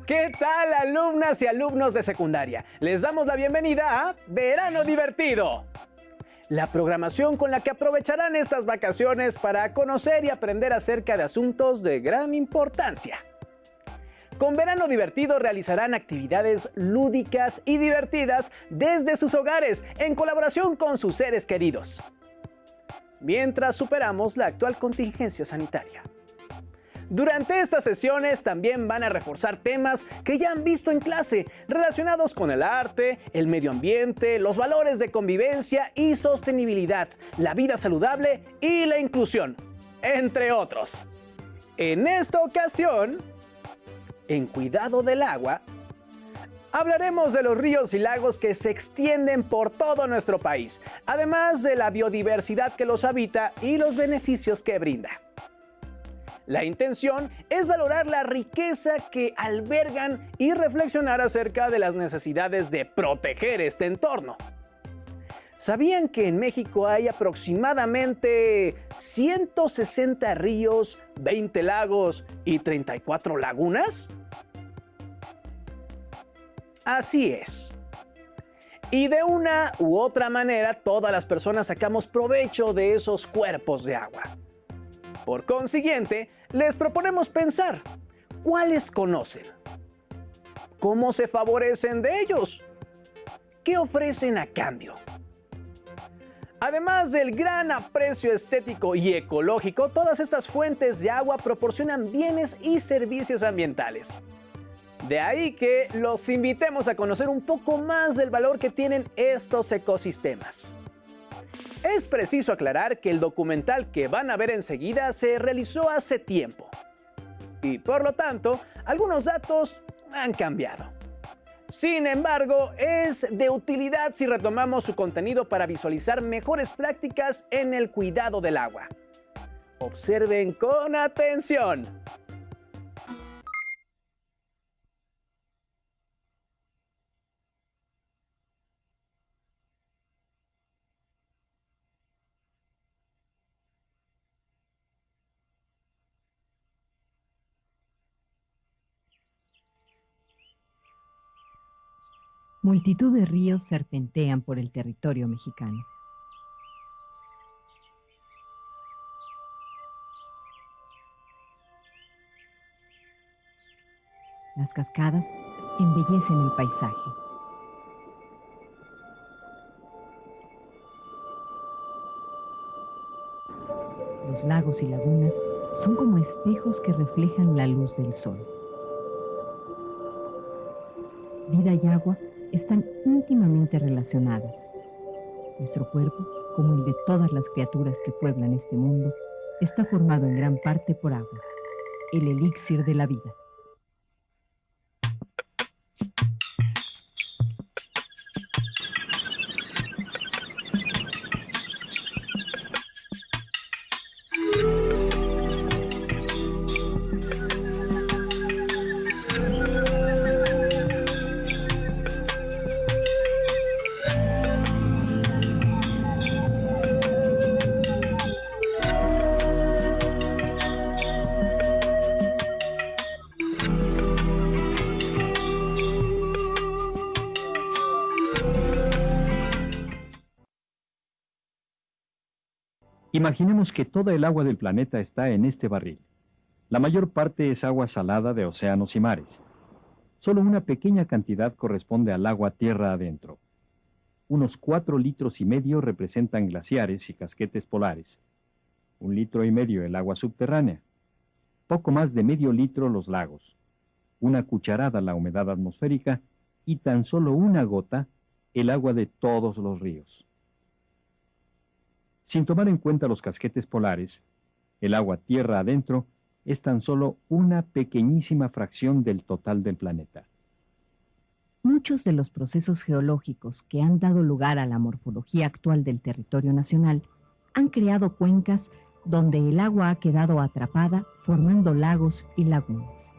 ¿Qué tal, alumnas y alumnos de secundaria? Les damos la bienvenida a Verano Divertido, la programación con la que aprovecharán estas vacaciones para conocer y aprender acerca de asuntos de gran importancia. Con Verano Divertido realizarán actividades lúdicas y divertidas desde sus hogares en colaboración con sus seres queridos, mientras superamos la actual contingencia sanitaria. Durante estas sesiones también van a reforzar temas que ya han visto en clase, relacionados con el arte, el medio ambiente, los valores de convivencia y sostenibilidad, la vida saludable y la inclusión, entre otros. En esta ocasión, en Cuidado del Agua, hablaremos de los ríos y lagos que se extienden por todo nuestro país, además de la biodiversidad que los habita y los beneficios que brinda. La intención es valorar la riqueza que albergan y reflexionar acerca de las necesidades de proteger este entorno. ¿Sabían que en México hay aproximadamente 160 ríos, 20 lagos y 34 lagunas? Así es. Y de una u otra manera, todas las personas sacamos provecho de esos cuerpos de agua. Por consiguiente, les proponemos pensar, ¿cuáles conocen? ¿Cómo se favorecen de ellos? ¿Qué ofrecen a cambio? Además del gran aprecio estético y ecológico, todas estas fuentes de agua proporcionan bienes y servicios ambientales. De ahí que los invitemos a conocer un poco más del valor que tienen estos ecosistemas. Es preciso aclarar que el documental que van a ver enseguida se realizó hace tiempo y, por lo tanto, algunos datos han cambiado. Sin embargo, es de utilidad si retomamos su contenido para visualizar mejores prácticas en el cuidado del agua. Observen con atención. Multitud de ríos serpentean por el territorio mexicano. Las cascadas embellecen el paisaje. Los lagos y lagunas son como espejos que reflejan la luz del sol. Vida y agua están íntimamente relacionadas. Nuestro cuerpo, como el de todas las criaturas que pueblan este mundo, está formado en gran parte por agua, el elixir de la vida. Imaginemos que toda el agua del planeta está en este barril. La mayor parte es agua salada de océanos y mares. Solo una pequeña cantidad corresponde al agua tierra adentro. Unos 4,5 litros representan glaciares y casquetes polares. 1,5 litros el agua subterránea. Poco más de medio litro los lagos. 1 cucharada la humedad atmosférica y tan solo 1 gota el agua de todos los ríos. Sin tomar en cuenta los casquetes polares, el agua tierra adentro es tan solo una pequeñísima fracción del total del planeta. Muchos de los procesos geológicos que han dado lugar a la morfología actual del territorio nacional han creado cuencas donde el agua ha quedado atrapada formando lagos y lagunas.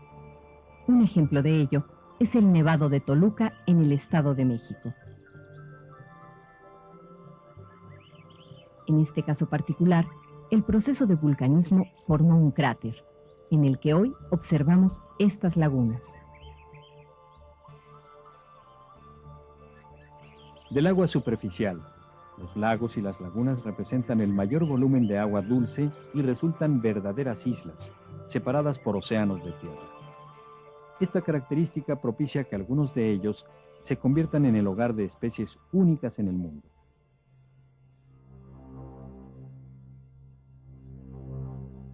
Un ejemplo de ello es el Nevado de Toluca en el Estado de México. En este caso particular, el proceso de vulcanismo formó un cráter, en el que hoy observamos estas lagunas. Del agua superficial, los lagos y las lagunas representan el mayor volumen de agua dulce y resultan verdaderas islas, separadas por océanos de tierra. Esta característica propicia que algunos de ellos se conviertan en el hogar de especies únicas en el mundo.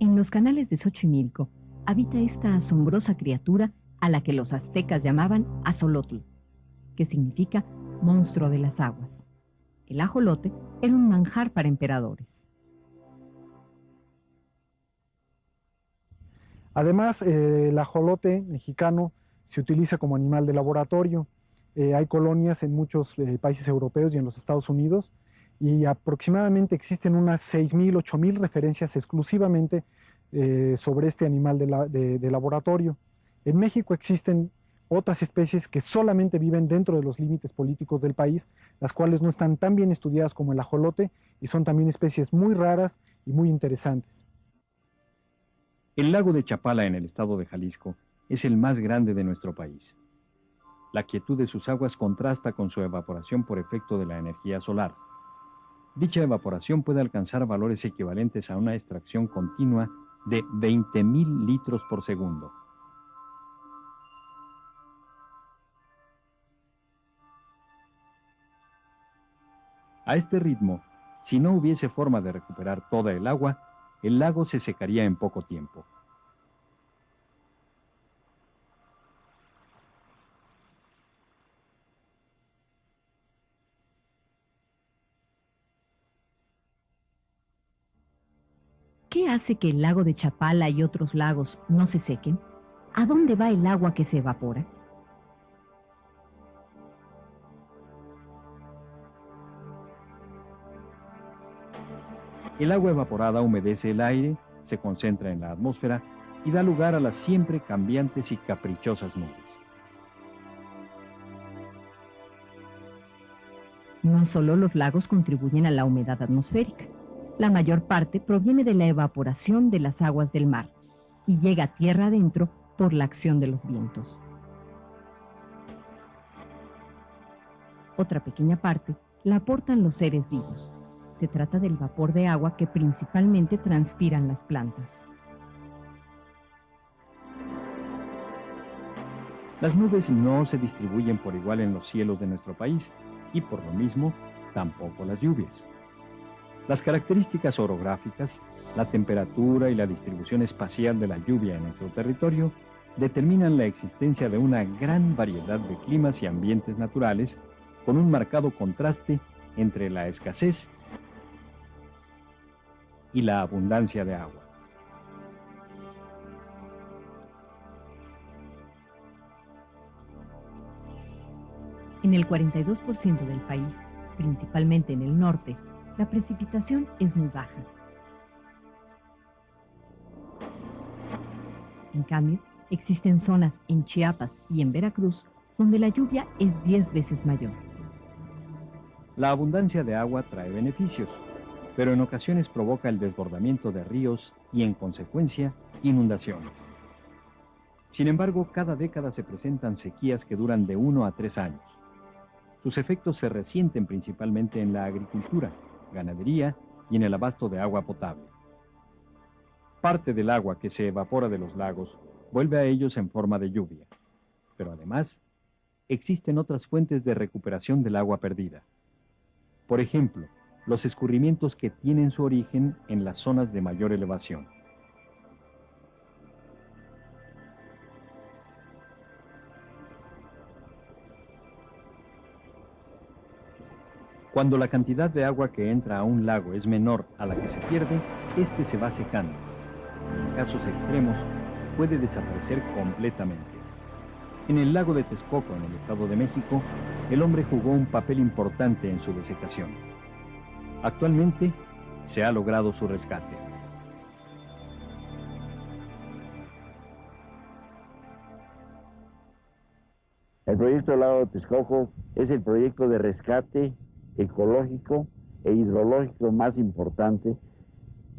En los canales de Xochimilco habita esta asombrosa criatura a la que los aztecas llamaban Axolotl, que significa monstruo de las aguas. El ajolote era un manjar para emperadores. Además, el ajolote mexicano se utiliza como animal de laboratorio. Hay colonias en muchos países europeos y en los Estados Unidos, y aproximadamente existen unas 6.000, 8.000 referencias exclusivamente sobre este animal de laboratorio. En México existen otras especies que solamente viven dentro de los límites políticos del país, las cuales no están tan bien estudiadas como el ajolote, y son también especies muy raras y muy interesantes. El lago de Chapala en el estado de Jalisco es el más grande de nuestro país. La quietud de sus aguas contrasta con su evaporación por efecto de la energía solar. Dicha evaporación puede alcanzar valores equivalentes a una extracción continua de 20.000 litros por segundo. A este ritmo, si no hubiese forma de recuperar toda el agua, el lago se secaría en poco tiempo. ¿Qué hace que el lago de Chapala y otros lagos no se sequen? ¿A dónde va el agua que se evapora? El agua evaporada humedece el aire, se concentra en la atmósfera y da lugar a las siempre cambiantes y caprichosas nubes. No solo los lagos contribuyen a la humedad atmosférica. La mayor parte proviene de la evaporación de las aguas del mar y llega a tierra adentro por la acción de los vientos. Otra pequeña parte la aportan los seres vivos. Se trata del vapor de agua que principalmente transpiran las plantas. Las nubes no se distribuyen por igual en los cielos de nuestro país y por lo mismo tampoco las lluvias. Las características orográficas, la temperatura y la distribución espacial de la lluvia en nuestro territorio determinan la existencia de una gran variedad de climas y ambientes naturales con un marcado contraste entre la escasez y la abundancia de agua. En el 42% del país, principalmente en el norte, la precipitación es muy baja. En cambio, existen zonas en Chiapas y en Veracruz donde la lluvia es 10 veces mayor. La abundancia de agua trae beneficios, pero en ocasiones provoca el desbordamiento de ríos y, en consecuencia, inundaciones. Sin embargo, cada década se presentan sequías que duran de 1 a 3 años. Sus efectos se resienten principalmente en la agricultura, ganadería y en el abasto de agua potable. Parte del agua que se evapora de los lagos vuelve a ellos en forma de lluvia, pero además existen otras fuentes de recuperación del agua perdida. Por ejemplo, los escurrimientos que tienen su origen en las zonas de mayor elevación. Cuando la cantidad de agua que entra a un lago es menor a la que se pierde, este se va secando. En casos extremos, puede desaparecer completamente. En el lago de Texcoco, en el Estado de México, el hombre jugó un papel importante en su desecación. Actualmente, se ha logrado su rescate. El proyecto del lago de Texcoco es el proyecto de rescate ecológico e hidrológico más importante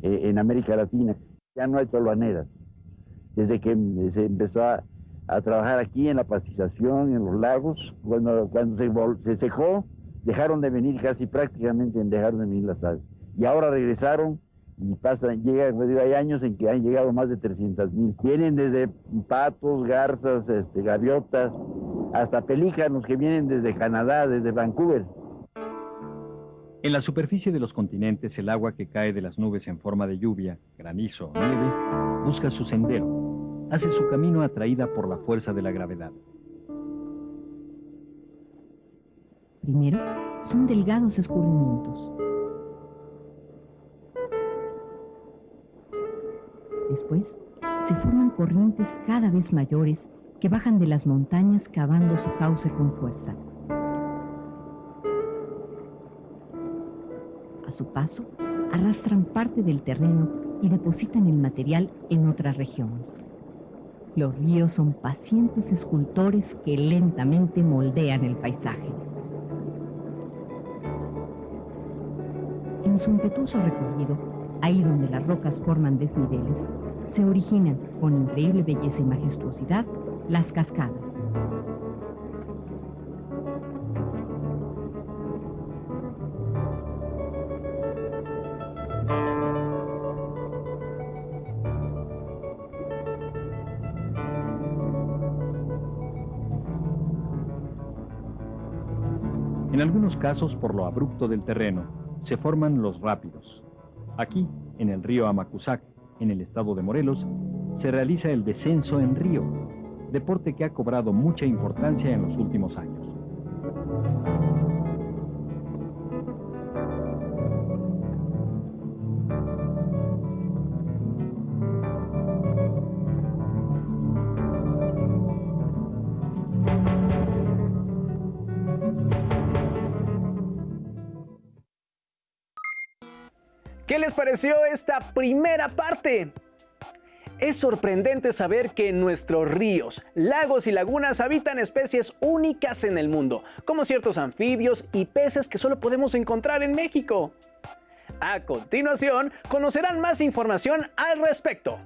en América Latina. Ya no hay tolvaneras. Desde que se empezó a trabajar aquí en la pastización, en los lagos, cuando se secó, dejaron de venir, casi prácticamente dejaron de venir las aves. Y ahora regresaron y hay años en que han llegado más de 300,000. Vienen desde patos, garzas, gaviotas, hasta pelícanos que vienen desde Canadá, desde Vancouver. En la superficie de los continentes, el agua que cae de las nubes en forma de lluvia, granizo o nieve, busca su sendero, hace su camino atraída por la fuerza de la gravedad. Primero, son delgados escurrimientos. Después, se forman corrientes cada vez mayores que bajan de las montañas cavando su cauce con fuerza. A su paso, arrastran parte del terreno y depositan el material en otras regiones. Los ríos son pacientes escultores que lentamente moldean el paisaje. En su impetuoso recorrido, ahí donde las rocas forman desniveles, se originan, con increíble belleza y majestuosidad, las cascadas. En algunos casos, por lo abrupto del terreno, se forman los rápidos. Aquí, en el río Amacuzac, en el estado de Morelos, se realiza el descenso en río, deporte que ha cobrado mucha importancia en los últimos años. ¿Qué les pareció esta primera parte? Es sorprendente saber que en nuestros ríos, lagos y lagunas habitan especies únicas en el mundo, como ciertos anfibios y peces que solo podemos encontrar en México. A continuación, conocerán más información al respecto.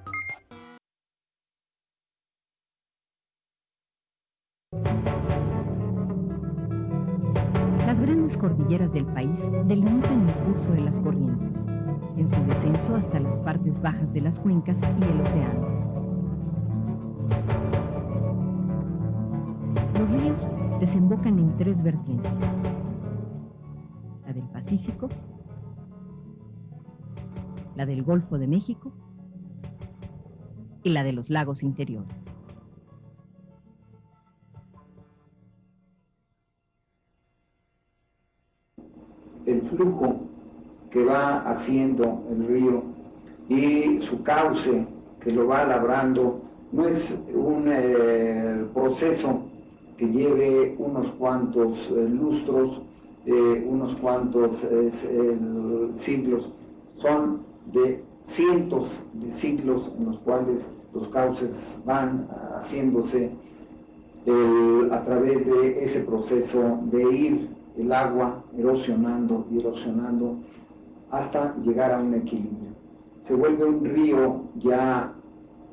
Las grandes cordilleras del país delimitan el curso de las corrientes, en su descenso hasta las partes bajas de las cuencas y el océano. Los ríos desembocan en tres vertientes: la del Pacífico, la del Golfo de México y la de los lagos interiores. El flujo que va haciendo el río y su cauce que lo va labrando no es un proceso que lleve unos cuantos lustros, unos cuantos siglos, son de cientos de siglos en los cuales los cauces van haciéndose a través de ese proceso de ir el agua erosionando y erosionando hasta llegar a un equilibrio. Se vuelve un río ya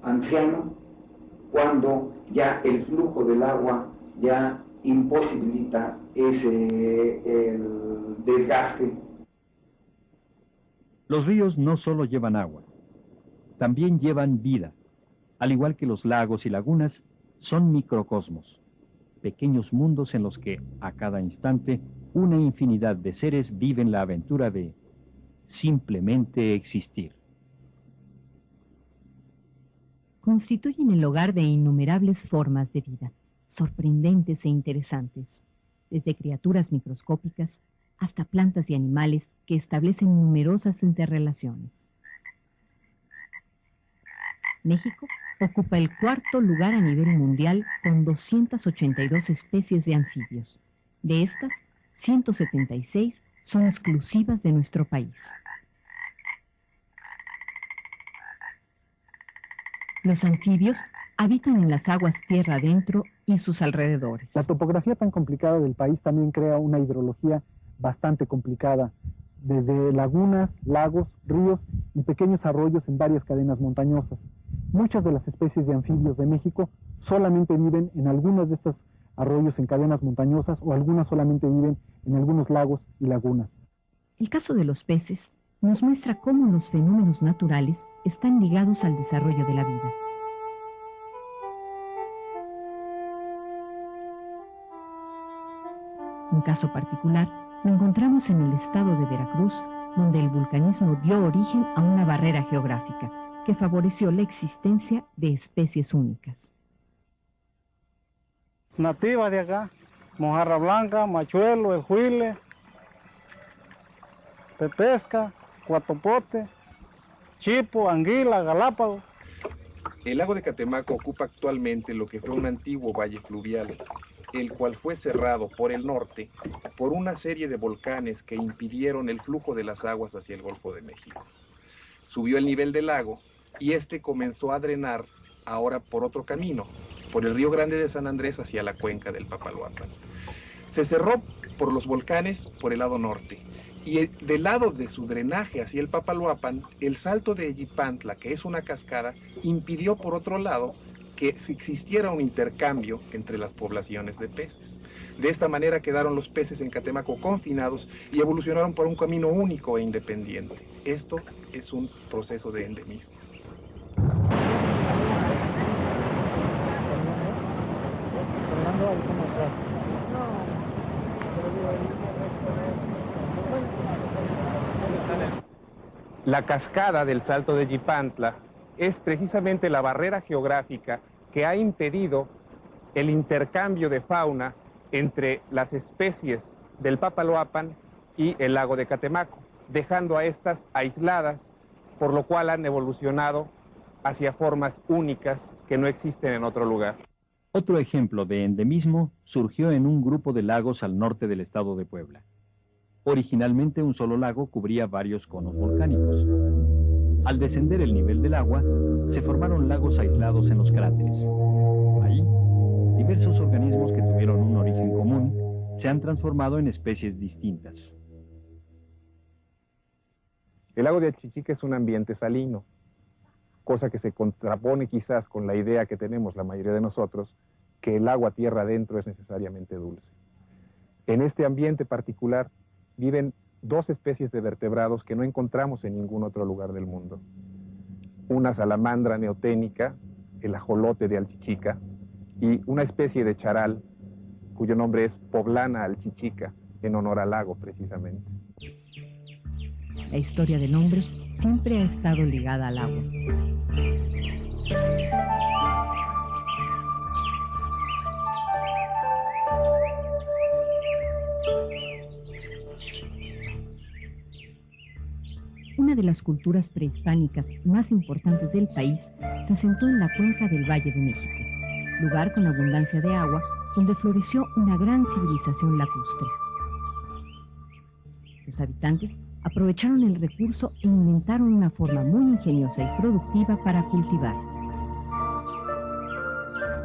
anciano cuando ya el flujo del agua ya imposibilita el desgaste. Los ríos no solo llevan agua, también llevan vida. Al igual que los lagos y lagunas, son microcosmos, pequeños mundos en los que, a cada instante, una infinidad de seres viven la aventura de simplemente existir. Constituyen el hogar de innumerables formas de vida, sorprendentes e interesantes, desde criaturas microscópicas hasta plantas y animales que establecen numerosas interrelaciones. México ocupa el cuarto lugar a nivel mundial con 282 especies de anfibios. De estas, 176 son exclusivas de nuestro país. Los anfibios habitan en las aguas tierra adentro y sus alrededores. La topografía tan complicada del país también crea una hidrología bastante complicada, desde lagunas, lagos, ríos y pequeños arroyos en varias cadenas montañosas. Muchas de las especies de anfibios de México solamente viven en algunas de estas arroyos en cadenas montañosas o algunas solamente viven en algunos lagos y lagunas. El caso de los peces nos muestra cómo los fenómenos naturales están ligados al desarrollo de la vida. Un caso particular lo encontramos en el estado de Veracruz, donde el vulcanismo dio origen a una barrera geográfica que favoreció la existencia de especies únicas. Nativa de acá, mojarra blanca, machuelo, ejuile, pepesca, cuatopote, chipo, anguila, galápago. El lago de Catemaco ocupa actualmente lo que fue un antiguo valle fluvial, el cual fue cerrado por el norte por una serie de volcanes que impidieron el flujo de las aguas hacia el Golfo de México. Subió el nivel del lago y este comenzó a drenar ahora por otro camino, por el río Grande de San Andrés hacia la cuenca del Papaloapan. Se cerró por los volcanes por el lado norte y del lado de su drenaje hacia el Papaloapan, el salto de Yipantla, que es una cascada, impidió por otro lado que existiera un intercambio entre las poblaciones de peces. De esta manera quedaron los peces en Catemaco confinados y evolucionaron por un camino único e independiente. Esto es un proceso de endemismo. La cascada del Salto de Yipantla es precisamente la barrera geográfica que ha impedido el intercambio de fauna entre las especies del Papaloapan y el lago de Catemaco, dejando a estas aisladas, por lo cual han evolucionado hacia formas únicas que no existen en otro lugar. Otro ejemplo de endemismo surgió en un grupo de lagos al norte del estado de Puebla. Originalmente un solo lago cubría varios conos volcánicos. Al descender el nivel del agua, se formaron lagos aislados en los cráteres. Ahí, diversos organismos que tuvieron un origen común se han transformado en especies distintas. El lago de Achichica es un ambiente salino, cosa que se contrapone quizás con la idea que tenemos la mayoría de nosotros, que el agua tierra adentro es necesariamente dulce. En este ambiente particular viven dos especies de vertebrados que no encontramos en ningún otro lugar del mundo. Una salamandra neoténica, el ajolote de Alchichica, y una especie de charal, cuyo nombre es Poblana alchichica, en honor al lago precisamente. La historia del hombre siempre ha estado ligada al agua. Una de las culturas prehispánicas más importantes del país se asentó en la cuenca del Valle de México, lugar con abundancia de agua donde floreció una gran civilización lacustre. Los habitantes aprovecharon el recurso e inventaron una forma muy ingeniosa y productiva para cultivar: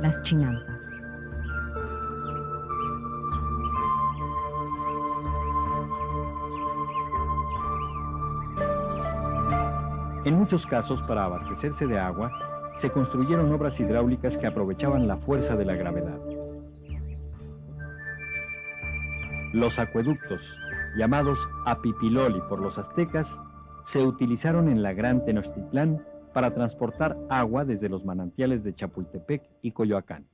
las chinampas. En muchos casos, para abastecerse de agua, se construyeron obras hidráulicas que aprovechaban la fuerza de la gravedad. Los acueductos, llamados apipiloli por los aztecas, se utilizaron en la Gran Tenochtitlán para transportar agua desde los manantiales de Chapultepec y Coyoacán.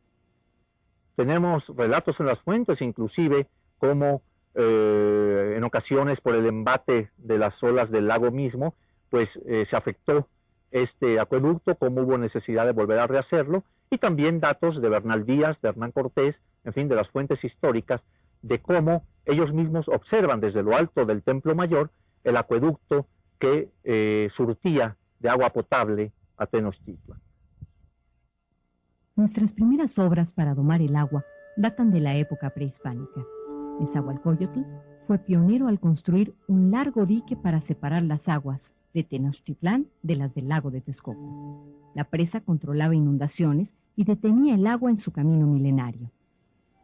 Tenemos relatos en las fuentes, inclusive, como en ocasiones por el embate de las olas del lago mismo, pues se afectó este acueducto, como hubo necesidad de volver a rehacerlo, y también datos de Bernal Díaz, de Hernán Cortés, en fin, de las fuentes históricas, de cómo ellos mismos observan desde lo alto del Templo Mayor el acueducto que surtía de agua potable a Tenochtitlan. Nuestras primeras obras para domar el agua datan de la época prehispánica. Nezahualcóyotl fue pionero al construir un largo dique para separar las aguas de Tenochtitlán de las del lago de Texcoco. La presa controlaba inundaciones y detenía el agua en su camino milenario.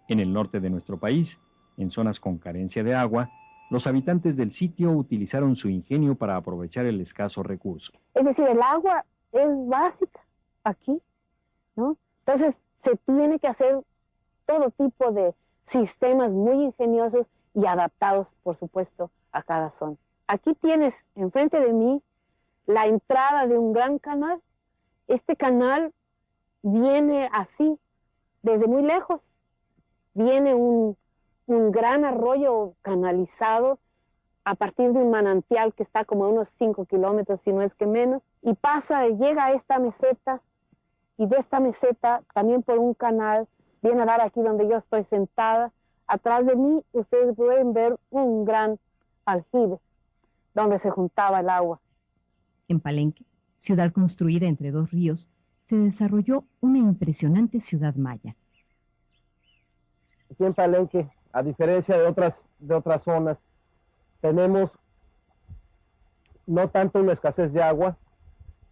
En el norte de nuestro país, en zonas con carencia de agua, los habitantes del sitio utilizaron su ingenio para aprovechar el escaso recurso. Es decir, el agua es básica aquí, ¿no? Entonces se tiene que hacer todo tipo de sistemas muy ingeniosos y adaptados, por supuesto, a cada zona. Aquí tienes enfrente de mí la entrada de un gran canal. Este canal viene así, desde muy lejos. Viene un gran arroyo canalizado a partir de un manantial que está como a unos 5 kilómetros, si no es que menos, y llega a esta meseta, y de esta meseta, también por un canal, viene a dar aquí donde yo estoy sentada. Atrás de mí, ustedes pueden ver un gran aljibe, donde se juntaba el agua. En Palenque, ciudad construida entre dos ríos, se desarrolló una impresionante ciudad maya. Aquí en Palenque, a diferencia de otras zonas, tenemos no tanto una escasez de agua,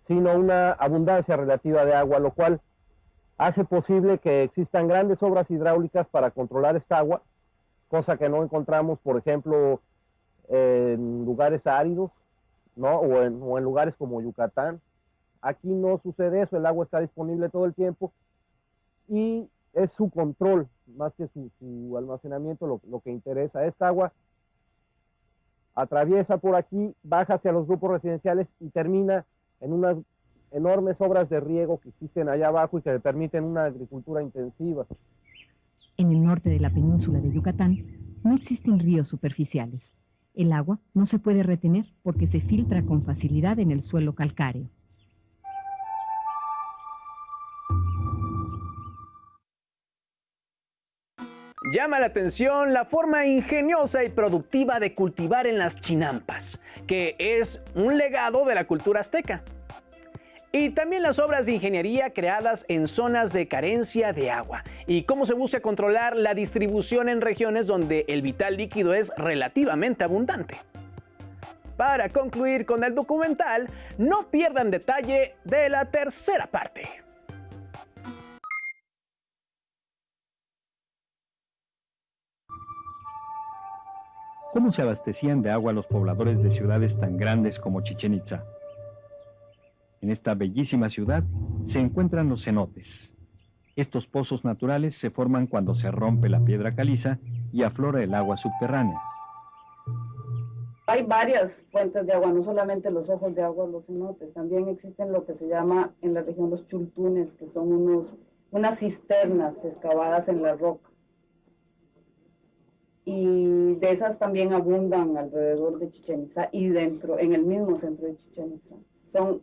sino una abundancia relativa de agua, lo cual hace posible que existan grandes obras hidráulicas para controlar esta agua, cosa que no encontramos, por ejemplo, en lugares áridos, ¿no? o en lugares como Yucatán. Aquí no sucede eso, el agua está disponible todo el tiempo y es su control, más que su almacenamiento, lo que interesa. Esta agua atraviesa por aquí, baja hacia los grupos residenciales y termina en unas enormes obras de riego que existen allá abajo y que permiten una agricultura intensiva. En el norte de la península de Yucatán no existen ríos superficiales. El agua no se puede retener porque se filtra con facilidad en el suelo calcáreo. Llama la atención la forma ingeniosa y productiva de cultivar en las chinampas, que es un legado de la cultura azteca. Y también las obras de ingeniería creadas en zonas de carencia de agua y cómo se busca controlar la distribución en regiones donde el vital líquido es relativamente abundante. Para concluir con el documental, no pierdan detalle de la tercera parte. ¿Cómo se abastecían de agua los pobladores de ciudades tan grandes como Chichén Itzá? En esta bellísima ciudad se encuentran los cenotes. Estos pozos naturales se forman cuando se rompe la piedra caliza y aflora el agua subterránea. Hay varias fuentes de agua, no solamente los ojos de agua, los cenotes. También existen lo que se llama en la región los chultunes, que son unas cisternas excavadas en la roca. Y de esas también abundan alrededor de Chichén Itzá y en el mismo centro de Chichén Itzá. Son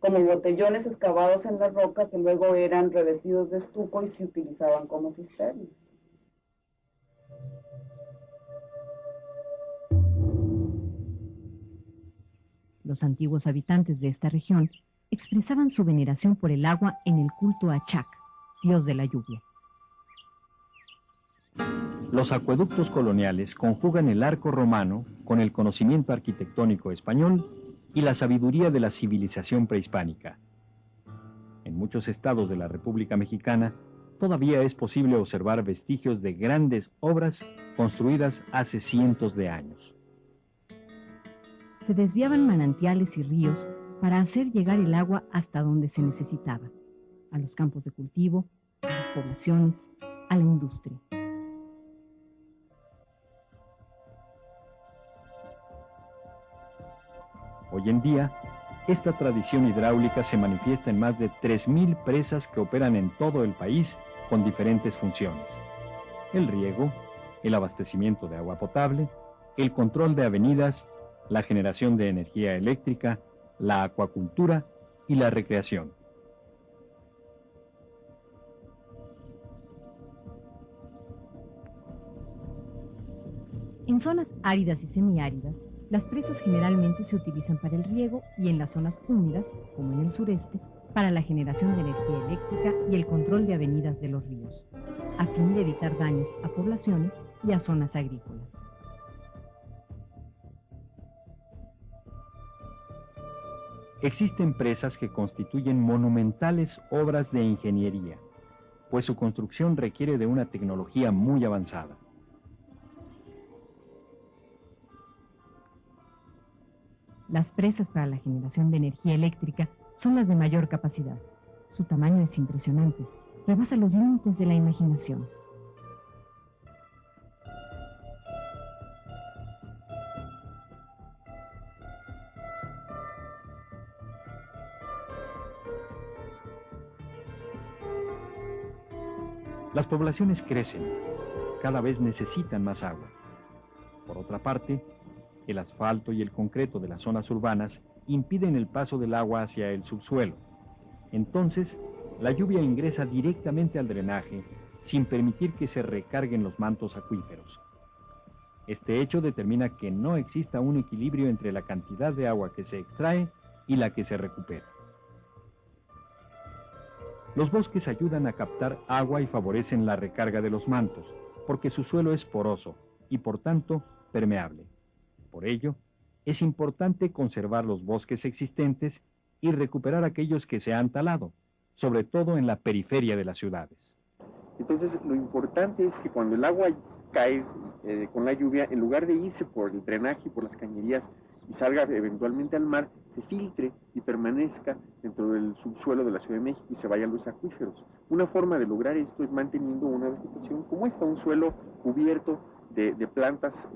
como botellones excavados en la roca que luego eran revestidos de estuco y se utilizaban como cisternas. Los antiguos habitantes de esta región expresaban su veneración por el agua en el culto a Chac, dios de la lluvia. Los acueductos coloniales conjugan el arco romano con el conocimiento arquitectónico español y la sabiduría de la civilización prehispánica. En muchos estados de la República Mexicana todavía es posible observar vestigios de grandes obras construidas hace cientos de años. Se desviaban manantiales y ríos para hacer llegar el agua hasta donde se necesitaba, a los campos de cultivo, a las poblaciones, a la industria. Hoy en día, esta tradición hidráulica se manifiesta en más de 3.000 presas que operan en todo el país con diferentes funciones: el riego, el abastecimiento de agua potable, el control de avenidas, la generación de energía eléctrica, la acuacultura y la recreación. En zonas áridas y semiáridas, las presas generalmente se utilizan para el riego y en las zonas húmedas, como en el sureste, para la generación de energía eléctrica y el control de avenidas de los ríos, a fin de evitar daños a poblaciones y a zonas agrícolas. Existen presas que constituyen monumentales obras de ingeniería, pues su construcción requiere de una tecnología muy avanzada. Las presas para la generación de energía eléctrica son las de mayor capacidad. Su tamaño es impresionante. rebasa los límites de la imaginación. Las poblaciones crecen, cada vez necesitan más agua. Por otra parte, el asfalto y el concreto de las zonas urbanas impiden el paso del agua hacia el subsuelo. Entonces, la lluvia ingresa directamente al drenaje sin permitir que se recarguen los mantos acuíferos. Este hecho determina que no exista un equilibrio entre la cantidad de agua que se extrae y la que se recupera. Los bosques ayudan a captar agua y favorecen la recarga de los mantos, porque su suelo es poroso y por tanto permeable. Por ello, es importante conservar los bosques existentes y recuperar aquellos que se han talado, sobre todo en la periferia de las ciudades. Entonces, lo importante es que cuando el agua cae con la lluvia, en lugar de irse por el drenaje y por las cañerías y salga eventualmente al mar, se filtre y permanezca dentro del subsuelo de la Ciudad de México y se vaya a los acuíferos. Una forma de lograr esto es manteniendo una vegetación como esta, un suelo cubierto de plantas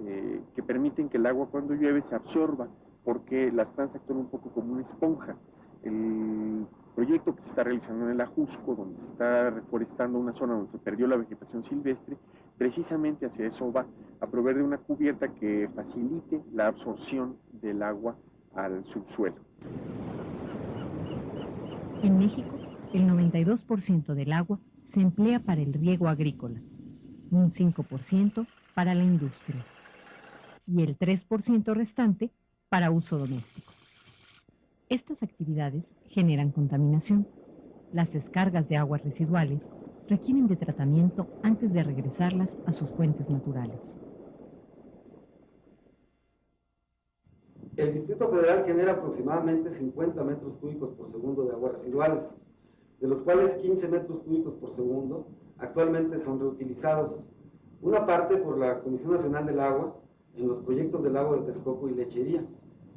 que permiten que el agua cuando llueve se absorba, porque las plantas actúan un poco como una esponja. El proyecto que se está realizando en el Ajusco, donde se está reforestando una zona donde se perdió la vegetación silvestre, precisamente hacia eso va, a proveer de una cubierta que facilite la absorción del agua al subsuelo. En México, el 92% del agua se emplea para el riego agrícola, un 5% para la industria y el 3% restante para uso doméstico. Estas actividades generan contaminación. Las descargas de aguas residuales requieren de tratamiento antes de regresarlas a sus fuentes naturales. El Distrito Federal genera aproximadamente 50 metros cúbicos por segundo de aguas residuales, de los cuales 15 metros cúbicos por segundo actualmente son reutilizados. Una parte por la Comisión Nacional del Agua en los proyectos del lago de Texcoco y lechería.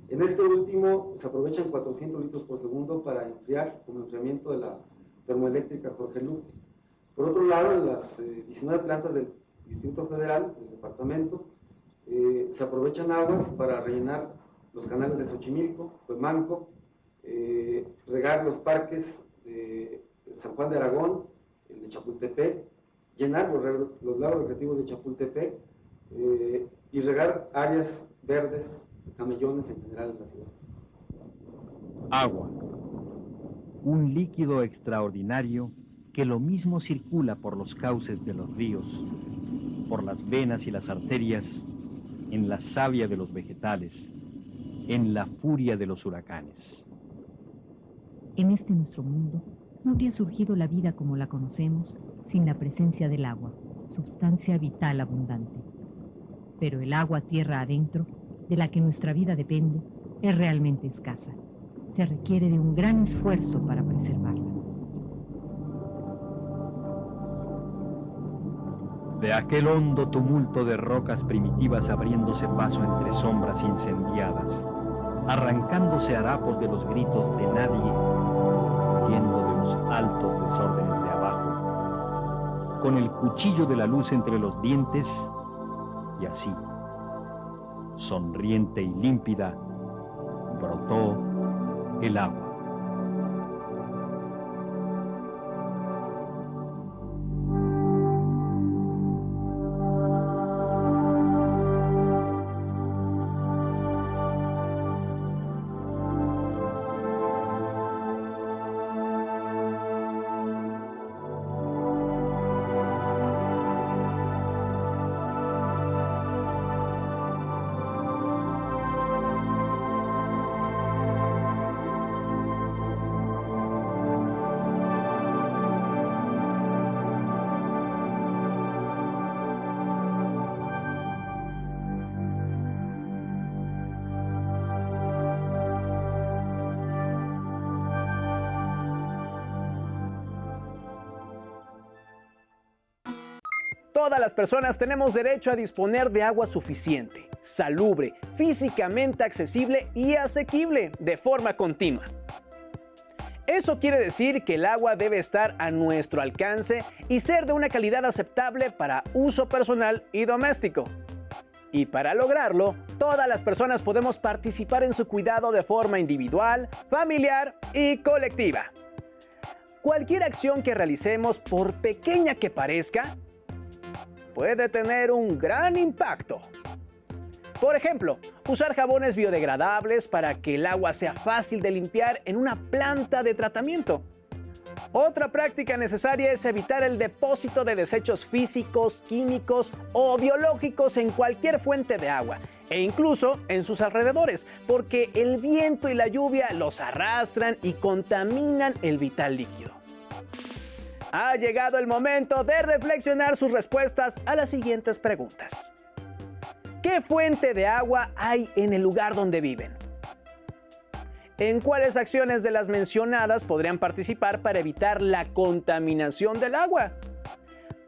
En este último se aprovechan 400 litros por segundo para enfriar como enfriamiento de la termoeléctrica Jorge Luque. Por otro lado, en las 19 plantas del Distrito Federal, del departamento, se aprovechan aguas para rellenar los canales de Xochimilco, Cuemanco, regar los parques de San Juan de Aragón, el de Chapultepec, llenar los lagos recreativos de Chapultepec y regar áreas verdes, camellones en general en la ciudad. Agua, un líquido extraordinario que lo mismo circula por los cauces de los ríos, por las venas y las arterias, en la savia de los vegetales, en la furia de los huracanes. En este nuestro mundo no habría surgido la vida como la conocemos sin la presencia del agua, sustancia vital abundante. Pero el agua tierra adentro, de la que nuestra vida depende, es realmente escasa. Se requiere de un gran esfuerzo para preservarla. De aquel hondo tumulto de rocas primitivas abriéndose paso entre sombras incendiadas, arrancándose harapos de los gritos de nadie, huyendo de los altos desórdenes de abajo, con el cuchillo de la luz entre los dientes, y así, sonriente y límpida, brotó el agua. Todas las personas tenemos derecho a disponer de agua suficiente, salubre, físicamente accesible y asequible de forma continua. Eso quiere decir que el agua debe estar a nuestro alcance y ser de una calidad aceptable para uso personal y doméstico. Y para lograrlo, todas las personas podemos participar en su cuidado de forma individual, familiar y colectiva. Cualquier acción que realicemos, por pequeña que parezca, puede tener un gran impacto. Por ejemplo, usar jabones biodegradables para que el agua sea fácil de limpiar en una planta de tratamiento. Otra práctica necesaria es evitar el depósito de desechos físicos, químicos o biológicos en cualquier fuente de agua e incluso en sus alrededores, porque el viento y la lluvia los arrastran y contaminan el vital líquido. Ha llegado el momento de reflexionar sus respuestas a las siguientes preguntas. ¿Qué fuente de agua hay en el lugar donde viven? ¿En cuáles acciones de las mencionadas podrían participar para evitar la contaminación del agua?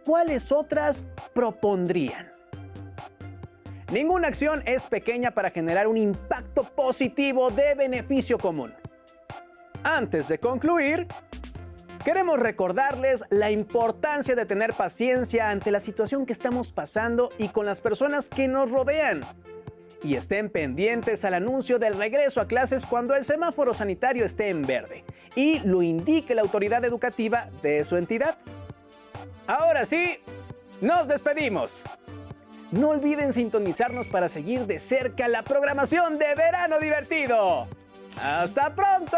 ¿Cuáles otras propondrían? Ninguna acción es pequeña para generar un impacto positivo de beneficio común. Antes de concluir, queremos recordarles la importancia de tener paciencia ante la situación que estamos pasando y con las personas que nos rodean. Y estén pendientes al anuncio del regreso a clases cuando el semáforo sanitario esté en verde y lo indique la autoridad educativa de su entidad. Ahora sí, nos despedimos. No olviden sintonizarnos para seguir de cerca la programación de Verano Divertido. ¡Hasta pronto!